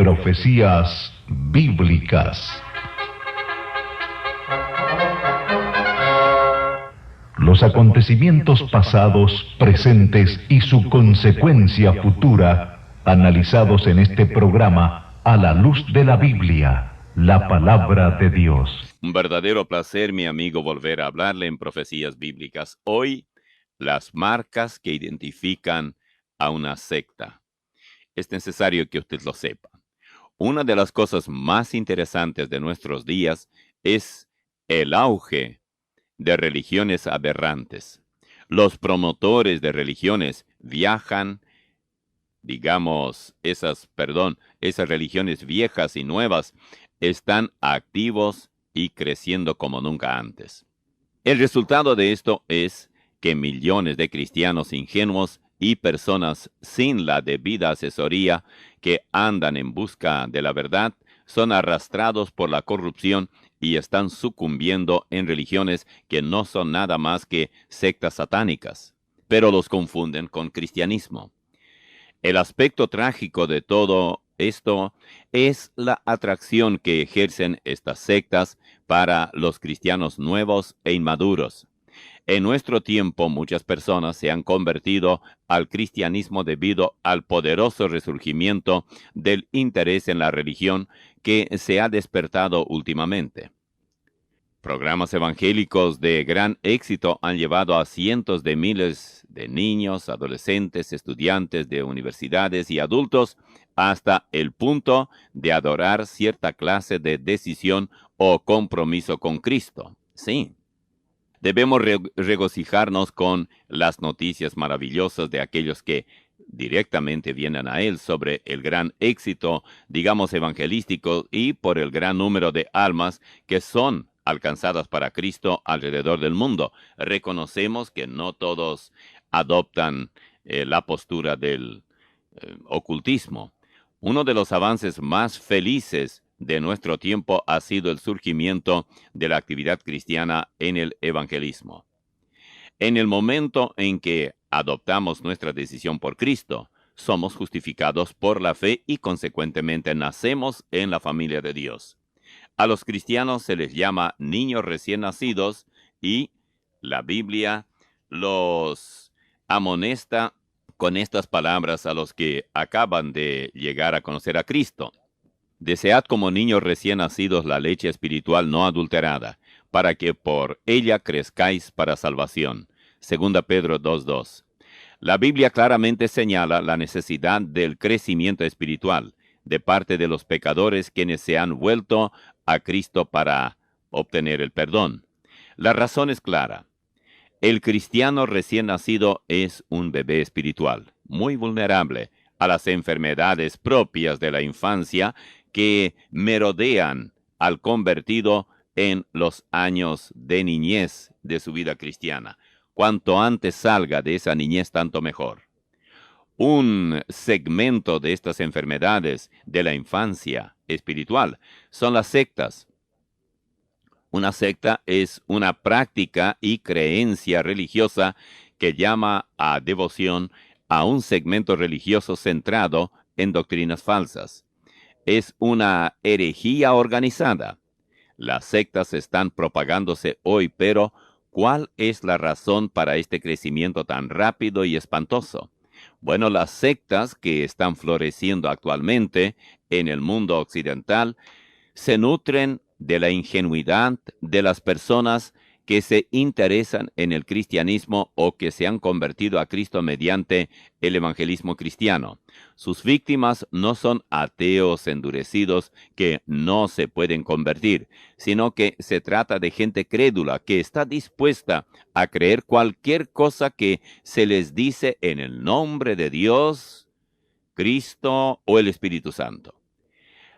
Profecías bíblicas. Los acontecimientos pasados, presentes y su consecuencia futura, analizados en este programa a la luz de la Biblia, la palabra de Dios. Un verdadero placer, mi amigo, volver a hablarle en Profecías Bíblicas. Hoy, las marcas que identifican a una secta. Es necesario que usted lo sepa. Una de las cosas más interesantes de nuestros días es el auge de religiones aberrantes. Los promotores de religiones viajan, esas religiones viejas y nuevas están activos y creciendo como nunca antes. El resultado de esto es que millones de cristianos ingenuos y personas sin la debida asesoría que andan en busca de la verdad son arrastrados por la corrupción y están sucumbiendo en religiones que no son nada más que sectas satánicas, pero los confunden con cristianismo. El aspecto trágico de todo esto es la atracción que ejercen estas sectas para los cristianos nuevos e inmaduros. En nuestro tiempo, muchas personas se han convertido al cristianismo debido al poderoso resurgimiento del interés en la religión que se ha despertado últimamente. Programas evangélicos de gran éxito han llevado a cientos de miles de niños, adolescentes, estudiantes de universidades y adultos hasta el punto de adorar cierta clase de decisión o compromiso con Cristo. Sí. Debemos regocijarnos con las noticias maravillosas de aquellos que directamente vienen a Él sobre el gran éxito, evangelístico y por el gran número de almas que son alcanzadas para Cristo alrededor del mundo. Reconocemos que no todos adoptan la postura del ocultismo. Uno de los avances más felices de nuestro tiempo ha sido el surgimiento de la actividad cristiana en el evangelismo. En el momento en que adoptamos nuestra decisión por Cristo, somos justificados por la fe y consecuentemente nacemos en la familia de Dios. A los cristianos se les llama niños recién nacidos y la Biblia los amonesta con estas palabras a los que acaban de llegar a conocer a Cristo. Desead como niños recién nacidos la leche espiritual no adulterada, para que por ella crezcáis para salvación. 2 Pedro 2:2. La Biblia claramente señala la necesidad del crecimiento espiritual de parte de los pecadores quienes se han vuelto a Cristo para obtener el perdón. La razón es clara. El cristiano recién nacido es un bebé espiritual, muy vulnerable a las enfermedades propias de la infancia que merodean al convertido en los años de niñez de su vida cristiana. Cuanto antes salga de esa niñez, tanto mejor. Un segmento de estas enfermedades de la infancia espiritual son las sectas. Una secta es una práctica y creencia religiosa que llama a devoción a un segmento religioso centrado en doctrinas falsas. Es una herejía organizada. Las sectas están propagándose hoy, pero ¿cuál es la razón para este crecimiento tan rápido y espantoso? Bueno, las sectas que están floreciendo actualmente en el mundo occidental se nutren de la ingenuidad de las personas que se interesan en el cristianismo o que se han convertido a Cristo mediante el evangelismo cristiano. Sus víctimas no son ateos endurecidos que no se pueden convertir, sino que se trata de gente crédula que está dispuesta a creer cualquier cosa que se les dice en el nombre de Dios, Cristo o el Espíritu Santo.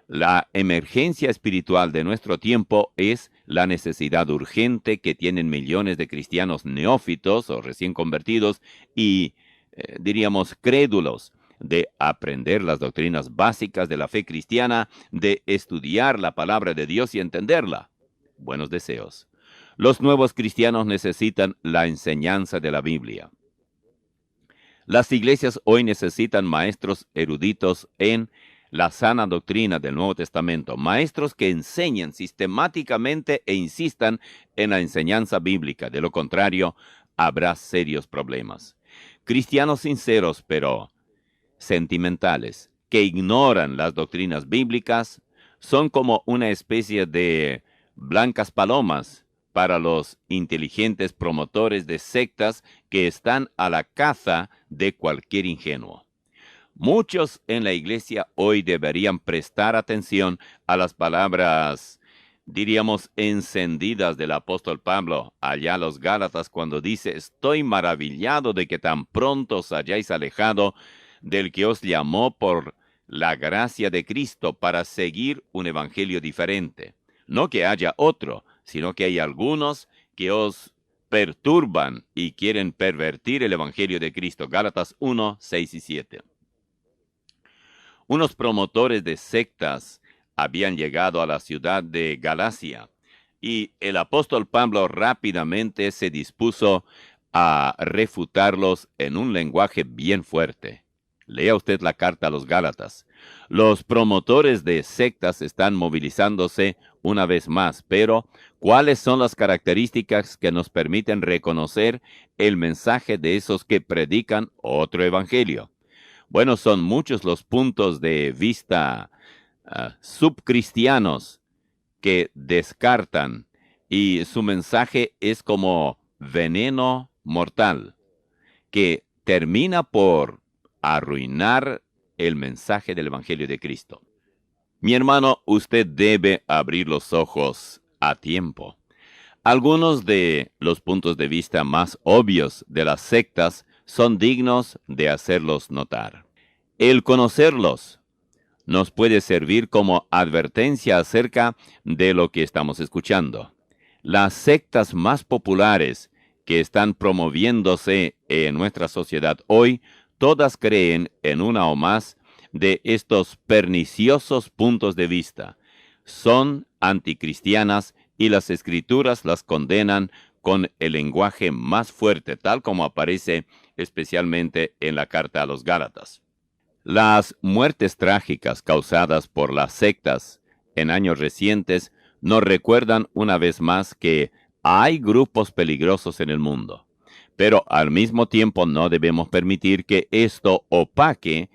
La emergencia espiritual de nuestro tiempo es la necesidad urgente que tienen millones de cristianos neófitos o recién convertidos y, crédulos, de aprender las doctrinas básicas de la fe cristiana, de estudiar la palabra de Dios y entenderla. Buenos deseos. Los nuevos cristianos necesitan la enseñanza de la Biblia. Las iglesias hoy necesitan maestros eruditos en la sana doctrina del Nuevo Testamento, maestros que enseñan sistemáticamente e insistan en la enseñanza bíblica. De lo contrario, habrá serios problemas. Cristianos sinceros, pero sentimentales, que ignoran las doctrinas bíblicas, son como una especie de blancas palomas para los inteligentes promotores de sectas que están a la caza de cualquier ingenuo. Muchos en la iglesia hoy deberían prestar atención a las palabras, diríamos, encendidas del apóstol Pablo allá a los Gálatas cuando dice: estoy maravillado de que tan pronto os hayáis alejado del que os llamó por la gracia de Cristo para seguir un evangelio diferente. No que haya otro, sino que hay algunos que os perturban y quieren pervertir el evangelio de Cristo. Gálatas 1, 6 y 7. Unos promotores de sectas habían llegado a la ciudad de Galacia y el apóstol Pablo rápidamente se dispuso a refutarlos en un lenguaje bien fuerte. Lea usted la carta a los Gálatas. Los promotores de sectas están movilizándose una vez más, pero ¿cuáles son las características que nos permiten reconocer el mensaje de esos que predican otro evangelio? Bueno, son muchos los puntos de vista subcristianos que descartan, y su mensaje es como veneno mortal, que termina por arruinar el mensaje del Evangelio de Cristo. Mi hermano, usted debe abrir los ojos a tiempo. Algunos de los puntos de vista más obvios de las sectas son dignos de hacerlos notar. El conocerlos nos puede servir como advertencia acerca de lo que estamos escuchando. Las sectas más populares que están promoviéndose en nuestra sociedad hoy, todas creen en una o más de estos perniciosos puntos de vista. Son anticristianas y las Escrituras las condenan con el lenguaje más fuerte, tal como aparece especialmente en la carta a los Gálatas. Las muertes trágicas causadas por las sectas en años recientes nos recuerdan una vez más que hay grupos peligrosos en el mundo, pero al mismo tiempo no debemos permitir que esto opaque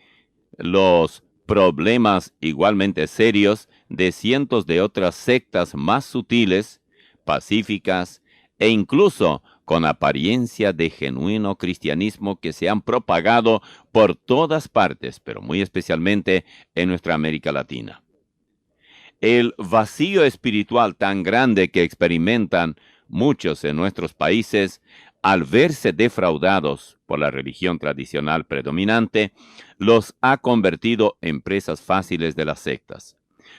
los problemas igualmente serios de cientos de otras sectas más sutiles, pacíficas e incluso con apariencia de genuino cristianismo que se han propagado por todas partes, pero muy especialmente en nuestra América Latina. El vacío espiritual tan grande que experimentan muchos en nuestros países al verse defraudados por la religión tradicional predominante, los ha convertido en presas fáciles de las sectas.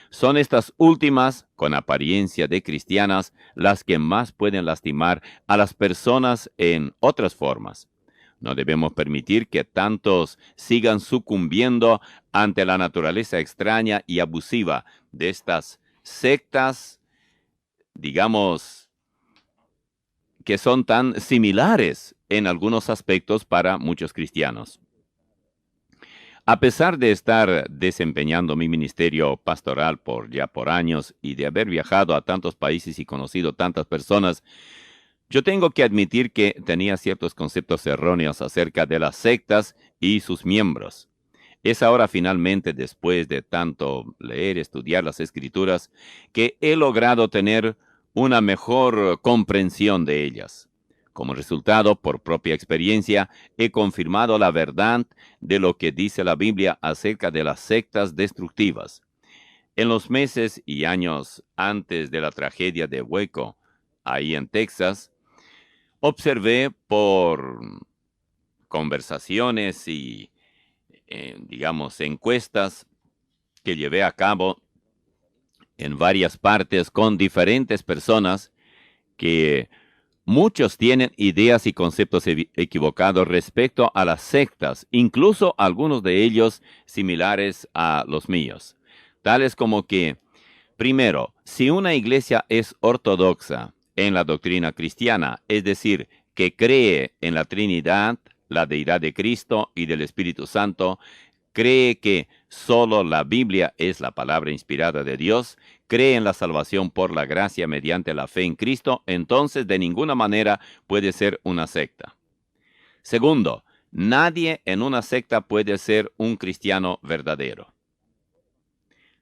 Son estas últimas, con apariencia de cristianas, las que más pueden lastimar a las personas en otras formas. No debemos permitir que tantos sigan sucumbiendo ante la naturaleza extraña y abusiva de estas sectas, digamos, que son tan similares en algunos aspectos para muchos cristianos. A pesar de estar desempeñando mi ministerio pastoral por años y de haber viajado a tantos países y conocido tantas personas, yo tengo que admitir que tenía ciertos conceptos erróneos acerca de las sectas y sus miembros. Es ahora finalmente, después de tanto leer, estudiar las Escrituras, que he logrado tener una mejor comprensión de ellas. Como resultado, por propia experiencia, he confirmado la verdad de lo que dice la Biblia acerca de las sectas destructivas. En los meses y años antes de la tragedia de Waco, ahí en Texas, observé por conversaciones y, encuestas que llevé a cabo en varias partes con diferentes personas que muchos tienen ideas y conceptos equivocados respecto a las sectas, incluso algunos de ellos similares a los míos. Tales como que, primero, si una iglesia es ortodoxa en la doctrina cristiana, es decir, que cree en la Trinidad, la deidad de Cristo y del Espíritu Santo, cree que solo la Biblia es la palabra inspirada de Dios, cree en la salvación por la gracia mediante la fe en Cristo, entonces de ninguna manera puede ser una secta. Segundo, nadie en una secta puede ser un cristiano verdadero.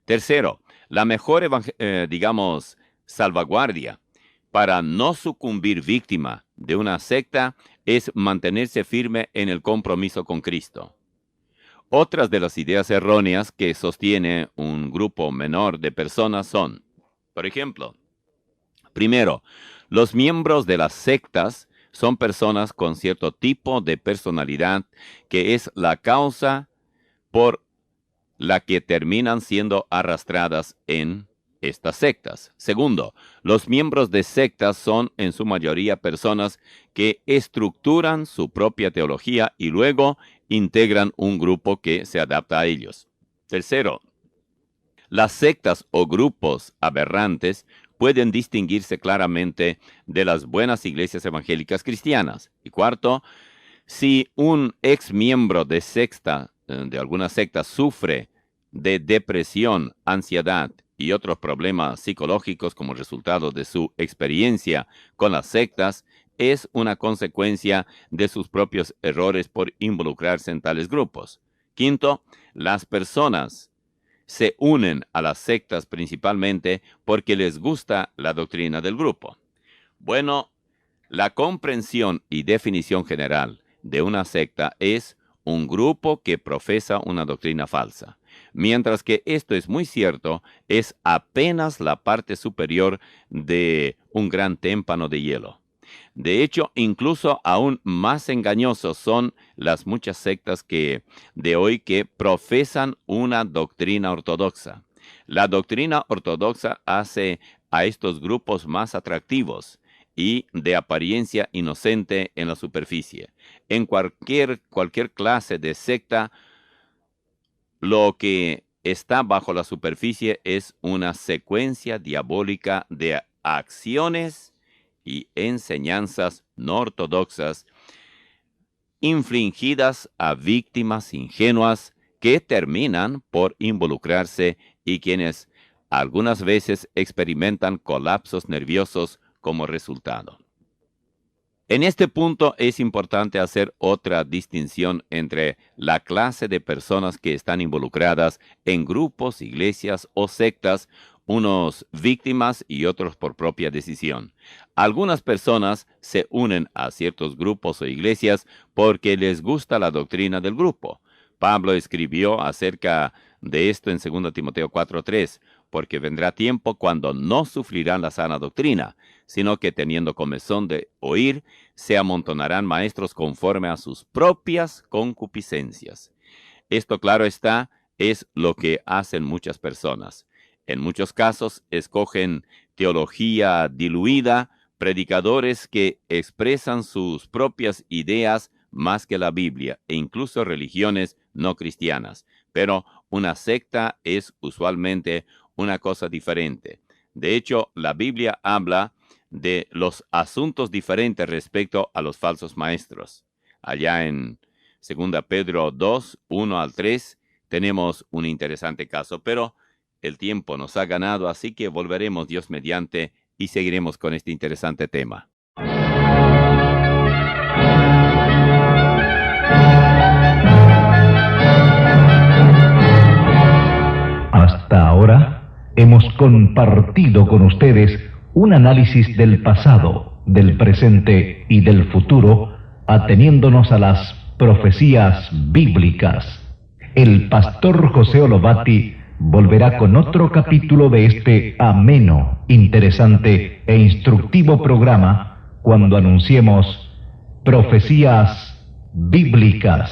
Tercero, la mejor, salvaguardia para no sucumbir víctima de una secta es mantenerse firme en el compromiso con Cristo. Otras de las ideas erróneas que sostiene un grupo menor de personas son, por ejemplo, primero, los miembros de las sectas son personas con cierto tipo de personalidad que es la causa por la que terminan siendo arrastradas en estas sectas. Segundo, los miembros de sectas son en su mayoría personas que estructuran su propia teología y luego integran un grupo que se adapta a ellos. Tercero, las sectas o grupos aberrantes pueden distinguirse claramente de las buenas iglesias evangélicas cristianas. Y cuarto, si un ex miembro de alguna secta sufre de depresión, ansiedad y otros problemas psicológicos como resultado de su experiencia con las sectas, es una consecuencia de sus propios errores por involucrarse en tales grupos. Quinto, las personas se unen a las sectas principalmente porque les gusta la doctrina del grupo. Bueno, la comprensión y definición general de una secta es un grupo que profesa una doctrina falsa. Mientras que esto es muy cierto, es apenas la parte superior de un gran témpano de hielo. De hecho, incluso aún más engañosos son las muchas sectas de hoy que profesan una doctrina ortodoxa. La doctrina ortodoxa hace a estos grupos más atractivos y de apariencia inocente en la superficie. En cualquier clase de secta, lo que está bajo la superficie es una secuencia diabólica de acciones y enseñanzas no ortodoxas infligidas a víctimas ingenuas que terminan por involucrarse y quienes algunas veces experimentan colapsos nerviosos como resultado. En este punto es importante hacer otra distinción entre la clase de personas que están involucradas en grupos, iglesias o sectas, unos víctimas y otros por propia decisión. Algunas personas se unen a ciertos grupos o iglesias porque les gusta la doctrina del grupo. Pablo escribió acerca de esto en 2 Timoteo 4:3, porque vendrá tiempo cuando no sufrirán la sana doctrina, sino que teniendo comezón de oír, se amontonarán maestros conforme a sus propias concupiscencias. Esto, claro está, es lo que hacen muchas personas. En muchos casos escogen teología diluida, predicadores que expresan sus propias ideas más que la Biblia, e incluso religiones no cristianas. Pero una secta es usualmente una cosa diferente. De hecho, la Biblia habla de los asuntos diferentes respecto a los falsos maestros. Allá en 2 Pedro 2, 1 al 3, tenemos un interesante caso, pero el tiempo nos ha ganado, así que volveremos Dios mediante y seguiremos con este interesante tema. Hasta ahora hemos compartido con ustedes un análisis del pasado, del presente y del futuro, ateniéndonos a las profecías bíblicas. El pastor José Olobati volverá con otro capítulo de este ameno, interesante e instructivo programa cuando anunciemos Profecías Bíblicas.